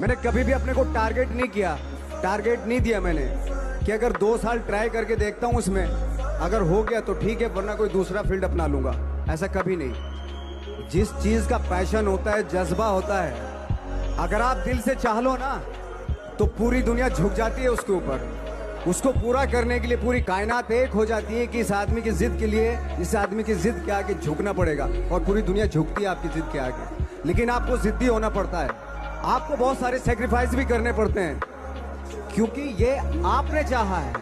मैंने कभी भी अपने को टारगेट नहीं किया, टारगेट नहीं दिया मैंने कि अगर 2 साल ट्राई करके देखता हूं उसमें, अगर हो गया तो ठीक है, वरना कोई दूसरा फील्ड अपना लूंगा। ऐसा कभी नहीं। जिस चीज का पैशन होता है, जज्बा होता है, अगर आप दिल से चाह लो ना तो पूरी दुनिया झुक जाती है उसके ऊपर। उसको पूरा करने के लिए पूरी कायनात एक हो जाती है कि इस आदमी की जिद के लिए, इस आदमी की जिद के आगे झुकना पड़ेगा, और पूरी दुनिया झुकती है आपकी जिद के आगे। लेकिन आपको जिद्दी होना पड़ता है, आपको बहुत सारे सेक्रीफाइस भी करने पड़ते हैं, क्योंकि ये आपने चाहा है।